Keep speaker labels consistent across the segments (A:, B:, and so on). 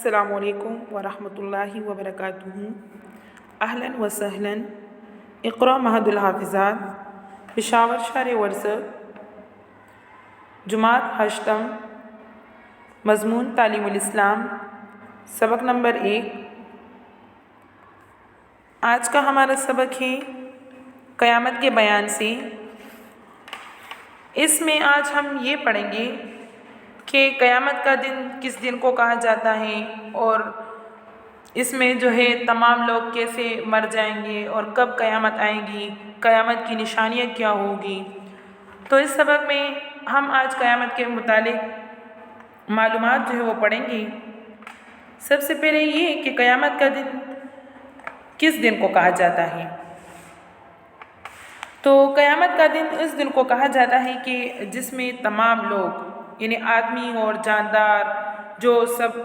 A: السلام علیکم ورحمۃ اللہ وبرکاتہ۔ اہلاً و سہلاً۔ اقرا مہد الحافظات پشاور شہر ورثہ، جماعت ہشتم، مضمون تعلیم الاسلام، سبق نمبر 1۔ آج کا ہمارا سبق ہے قیامت کے بیان سے۔ اس میں آج ہم یہ پڑھیں گے کہ قیامت کا دن کس دن کو کہا جاتا ہے، اور اس میں جو ہے تمام لوگ کیسے مر جائیں گے اور کب قیامت آئے گی، قیامت کی نشانیاں کیا ہوگی۔ تو اس سبق میں ہم آج قیامت کے متعلق معلومات جو ہے وہ پڑھیں گے۔ سب سے پہلے یہ کہ قیامت کا دن کس دن کو کہا جاتا ہے۔ تو قیامت کا دن اس دن کو کہا جاتا ہے کہ جس میں تمام لوگ، یعنی آدمی اور جاندار، جو سب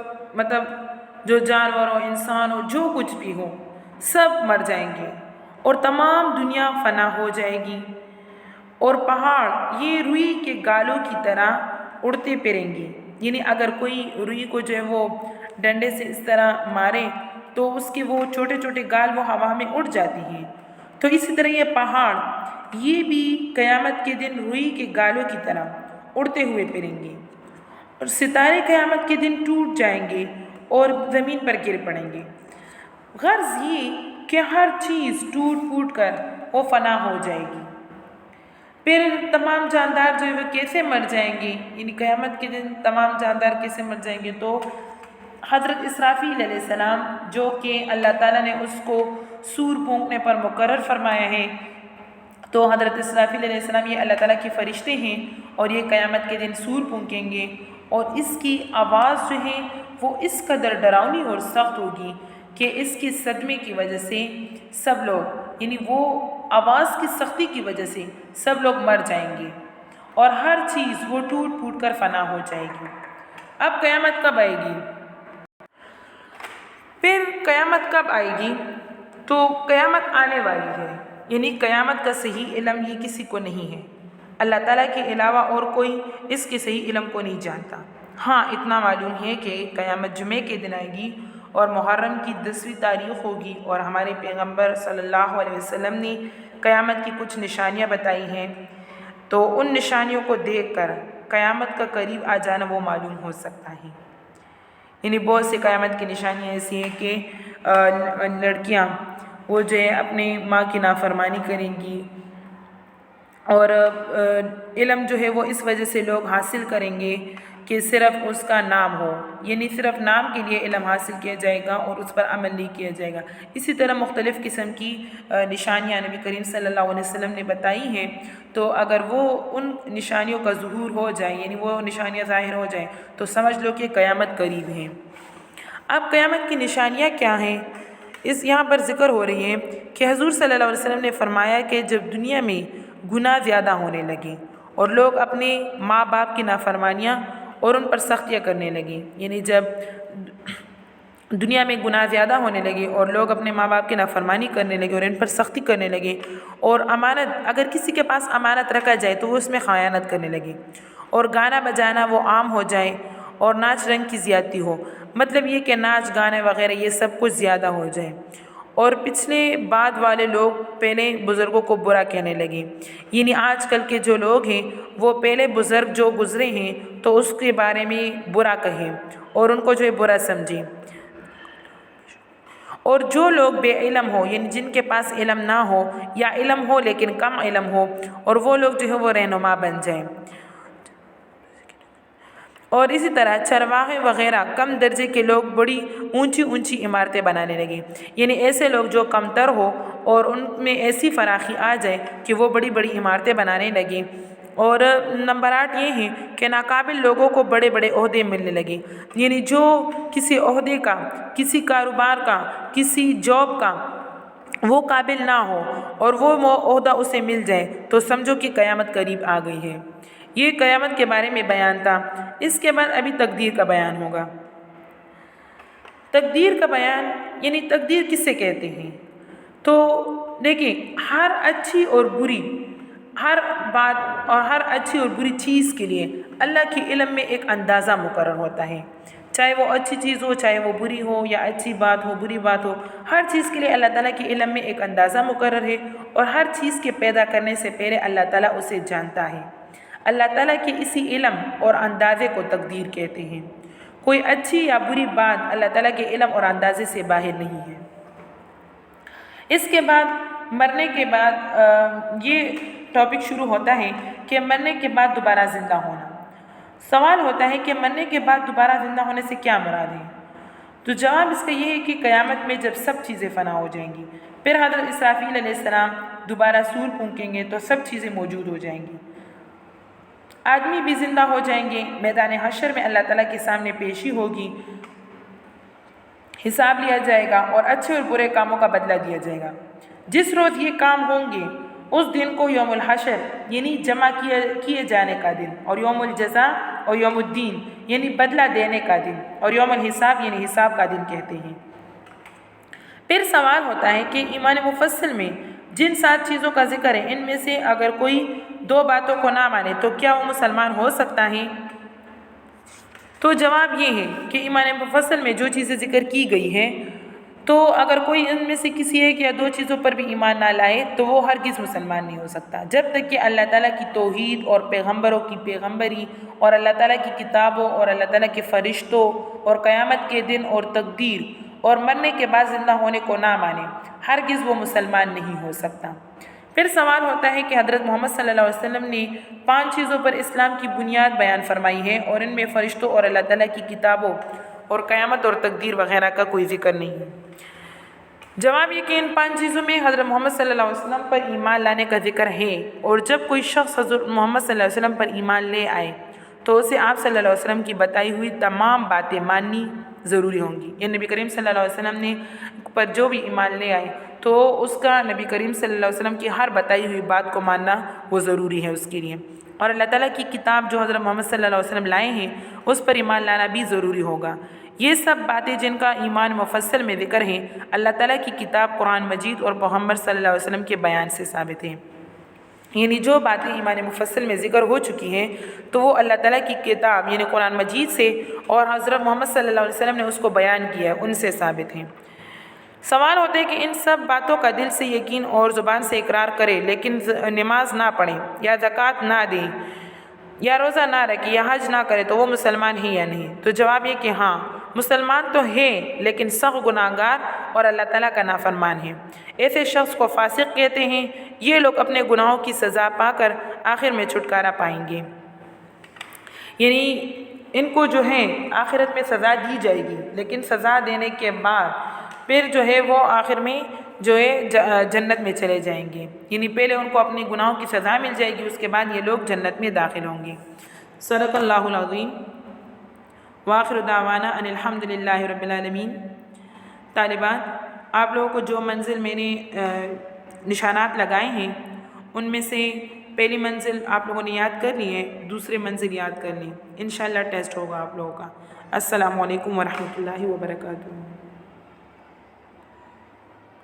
A: جو جانور ہو، انسان ہو، جو کچھ بھی ہو، سب مر جائیں گے اور تمام دنیا فنا ہو جائے گی، اور پہاڑ یہ روئی کے گالوں کی طرح اڑتے پھریں گے۔ یعنی اگر کوئی روئی کو جو ہے وہ ڈنڈے سے اس طرح مارے تو اس کے وہ چھوٹے چھوٹے گال وہ ہوا میں اڑ جاتی ہیں، تو اسی طرح یہ پہاڑ یہ بھی قیامت کے دن روئی کے گالوں کی طرح اڑتے ہوئے پھریں گے، اور ستارے قیامت کے دن ٹوٹ جائیں گے اور زمین پر گر پڑیں گے۔ غرض یہ کہ ہر چیز ٹوٹ پھوٹ کر وہ فنا ہو جائے گی۔ پھر تمام جاندار جو ہے وہ کیسے مر جائیں گے، یعنی قیامت کے دن تمام جاندار کیسے مر جائیں گے، تو حضرت اسرافیل علیہ السلام جو کہ اللہ تعالیٰ نے اس کو سور پھونکنے پر مقرر فرمایا ہے، تو حضرت اسرافیل علیہ السلام یہ اللہ تعالیٰ کے فرشتے ہیں، اور یہ قیامت کے دن سور پھونکیں گے، اور اس کی آواز جو ہے وہ اس قدر ڈراؤنی اور سخت ہوگی کہ اس کے صدمے کی وجہ سے سب لوگ، یعنی وہ آواز کی سختی کی وجہ سے سب لوگ مر جائیں گے، اور ہر چیز وہ ٹوٹ پھوٹ کر فنا ہو جائے گی۔ اب قیامت کب آئے گی؟ پھر قیامت کب آئے گی؟ تو قیامت آنے والی ہے، یعنی قیامت کا صحیح علم یہ کسی کو نہیں ہے، اللہ تعالیٰ کے علاوہ اور کوئی اس کے صحیح علم کو نہیں جانتا۔ ہاں اتنا معلوم ہے کہ قیامت جمعے کے دن آئے گی اور محرم کی 10ویں تاریخ ہوگی، اور ہمارے پیغمبر صلی اللہ علیہ وسلم نے قیامت کی کچھ نشانیاں بتائی ہیں، تو ان نشانیوں کو دیکھ کر قیامت کا قریب آ جانا وہ معلوم ہو سکتا ہے۔ یعنی بہت سی قیامت کی نشانیاں ایسی ہیں کہ لڑکیاں وہ جو ہے اپنی ماں کی نافرمانی کریں گی، اور علم جو ہے وہ اس وجہ سے لوگ حاصل کریں گے کہ صرف اس کا نام ہو، یعنی صرف نام کے لیے علم حاصل کیا جائے گا اور اس پر عمل نہیں کیا جائے گا۔ اسی طرح مختلف قسم کی نشانیاں نبی کریم صلی اللہ علیہ وسلم نے بتائی ہیں، تو اگر وہ ان نشانیوں کا ظہور ہو جائے، یعنی وہ نشانیاں ظاہر ہو جائیں، تو سمجھ لو کہ قیامت قریب ہے۔ اب قیامت کی نشانیاں کیا ہیں، یہاں پر ذکر ہو رہی ہے کہ حضور صلی اللہ علیہ وسلم نے فرمایا کہ جب دنیا میں گناہ زیادہ ہونے لگے اور لوگ اپنے ماں باپ کی نافرمانیاں اور ان پر سختیاں کرنے لگے، یعنی جب دنیا میں گناہ زیادہ ہونے لگے اور لوگ اپنے ماں باپ کی نافرمانی کرنے لگے اور ان پر سختی کرنے لگے، اور امانت، اگر کسی کے پاس امانت رکھا جائے تو وہ اس میں خیانت کرنے لگے، اور گانا بجانا وہ عام ہو جائے، اور ناچ رنگ کی زیادتی ہو، مطلب یہ کہ ناچ گانے وغیرہ یہ سب کچھ زیادہ ہو جائے، اور پچھلے بعد والے لوگ پہلے بزرگوں کو برا کہنے لگے، یعنی آج کل کے جو لوگ ہیں وہ پہلے بزرگ جو گزرے ہیں تو اس کے بارے میں برا کہیں اور ان کو جو ہے برا سمجھیں، اور جو لوگ بے علم ہو، یعنی جن کے پاس علم نہ ہو یا علم ہو لیکن کم علم ہو، اور وہ لوگ جو ہے وہ رہنما بن جائیں، اور اسی طرح چرواہے وغیرہ کم درجے کے لوگ بڑی اونچی اونچی عمارتیں بنانے لگے، یعنی ایسے لوگ جو کمتر ہو اور ان میں ایسی فراخی آ جائے کہ وہ بڑی بڑی عمارتیں بنانے لگے، اور نمبر 8 یہ ہے کہ ناقابل لوگوں کو بڑے بڑے عہدے ملنے لگے، یعنی جو کسی عہدے کا، کسی کاروبار کا، کسی جاب کا وہ قابل نہ ہو اور وہ عہدہ اسے مل جائے تو سمجھو کہ قیامت قریب آ گئی ہے۔ یہ قیامت کے بارے میں بیان تھا۔ اس کے بعد ابھی تقدیر کا بیان ہوگا۔ تقدیر کا بیان، یعنی تقدیر کس سے کہتے ہیں، تو دیکھیں ہر اچھی اور بری، ہر بات اور ہر اچھی اور بری چیز کے لیے اللہ کے علم میں ایک اندازہ مقرر ہوتا ہے، چاہے وہ اچھی چیز ہو چاہے وہ بری ہو، یا اچھی بات ہو بری بات ہو، ہر چیز کے لیے اللہ تعالیٰ کے علم میں ایک اندازہ مقرر ہے، اور ہر چیز کے پیدا کرنے سے پہلے اللہ تعالیٰ اسے جانتا ہے۔ اللہ تعالیٰ کے اسی علم اور اندازے کو تقدیر کہتے ہیں۔ کوئی اچھی یا بری بات اللہ تعالیٰ کے علم اور اندازے سے باہر نہیں ہے۔ اس کے بعد مرنے کے بعد یہ ٹاپک شروع ہوتا ہے کہ مرنے کے بعد دوبارہ زندہ ہونا۔ سوال ہوتا ہے کہ مرنے کے بعد دوبارہ زندہ ہونے سے کیا مراد ہے؟ تو جواب اس کا یہ ہے کہ قیامت میں جب سب چیزیں فنا ہو جائیں گی، پھر حضرت اسرافیل علیہ السلام دوبارہ سور پھونکیں گے تو سب چیزیں موجود ہو جائیں گی، آدمی بھی زندہ ہو جائیں گے، میدان حشر میں اللہ تعالیٰ کے سامنے پیشی ہوگی، حساب لیا جائے گا اور اچھے اور برے کاموں کا بدلہ دیا جائے گا۔ جس روز یہ کام ہوں گے اس دن کو یوم الحشر یعنی جمع کیے جانے کا دن، اور یوم الجزاء اور یوم الدین یعنی بدلہ دینے کا دن، اور یوم الحساب یعنی حساب کا دن کہتے ہیں۔ پھر سوال ہوتا ہے کہ ایمان مفصل میں جن 7 چیزوں کا ذکر ہے ان میں سے اگر کوئی 2 باتوں کو نہ مانے تو کیا وہ مسلمان ہو سکتا ہے؟ تو جواب یہ ہے کہ ایمان مفصل میں جو چیزیں ذکر کی گئی ہیں تو اگر کوئی ان میں سے کسی ایک یا 2 چیزوں پر بھی ایمان نہ لائے تو وہ ہرگز مسلمان نہیں ہو سکتا، جب تک کہ اللہ تعالیٰ کی توحید اور پیغمبروں کی پیغمبری اور اللہ تعالیٰ کی کتابوں اور اللہ تعالیٰ کے فرشتوں اور قیامت کے دن اور تقدیر اور مرنے کے بعد زندہ ہونے کو نہ مانے، ہرگز وہ مسلمان نہیں ہو سکتا۔ پھر سوال ہوتا ہے کہ حضرت محمد صلی اللہ علیہ وسلم نے 5 چیزوں پر اسلام کی بنیاد بیان فرمائی ہے اور ان میں فرشتوں اور اللہ تعالیٰ کی کتابوں اور قیامت اور تقدیر وغیرہ کا کوئی ذکر نہیں ہے۔ جواب یہ کہ ان 5 چیزوں میں حضرت محمد صلی اللہ علیہ وسلم پر ایمان لانے کا ذکر ہے، اور جب کوئی شخص حضرت محمد صلی اللہ علیہ وسلم پر ایمان لے آئے تو اسے آپ صلی اللہ علیہ وسلم کی بتائی ہوئی تمام باتیں ماننی ضروری ہوں گی۔ یہ نبی کریم صلی اللہ علیہ وسلم نے پر جو بھی ایمان لے آئے تو اس کا نبی کریم صلی اللہ علیہ وسلم کی ہر بتائی ہوئی بات کو ماننا وہ ضروری ہے اس کے لیے، اور اللہ تعالیٰ کی کتاب جو حضرت محمد صلی اللہ علیہ وسلم لائے ہیں اس پر ایمان لانا بھی ضروری ہوگا۔ یہ سب باتیں جن کا ایمان مفصل میں ذکر ہے اللہ تعالیٰ کی کتاب قرآن مجید اور محمد صلی اللہ علیہ وسلم کے بیان سے ثابت ہیں، یعنی جو باتیں ایمان مفصل میں ذکر ہو چکی ہیں تو وہ اللہ تعالیٰ کی کتاب یعنی قرآن مجید سے اور حضرت محمد صلی اللہ علیہ وسلم نے اس کو بیان کیا ہے ان سے ثابت ہیں۔ سوال ہوتا ہے کہ ان سب باتوں کا دل سے یقین اور زبان سے اقرار کرے لیکن نماز نہ پڑھے یا زکوٰۃ نہ دے یا روزہ نہ رکھے یا حج نہ کرے تو وہ مسلمان ہی یا نہیں؟ تو جواب یہ کہ ہاں مسلمان تو ہے لیکن سخت گناہ گار اور اللہ تعالیٰ کا نافرمان ہے۔ ایسے شخص کو فاسق کہتے ہیں۔ یہ لوگ اپنے گناہوں کی سزا پا کر آخر میں چھٹکارا پائیں گے، یعنی ان کو جو ہے آخرت میں سزا دی جائے گی، لیکن سزا دینے کے بعد پھر جو ہے وہ آخر میں جو ہے جنت میں چلے جائیں گے، یعنی پہلے ان کو اپنی گناہوں کی سزا مل جائے گی، اس کے بعد یہ لوگ جنت میں داخل ہوں گے۔ صدق اللہ العظیم وآخر دعوانا ان الحمد للہ رب العالمین۔ طالبات، آپ لوگوں کو جو منزل میں نے نشانات لگائے ہیں ان میں سے پہلی منزل آپ لوگوں نے یاد کر لی ہے، دوسری منزل یاد کر لی، انشاءاللہ ٹیسٹ ہوگا آپ لوگوں کا۔ السلام علیکم ورحمۃ اللہ وبرکاتہ۔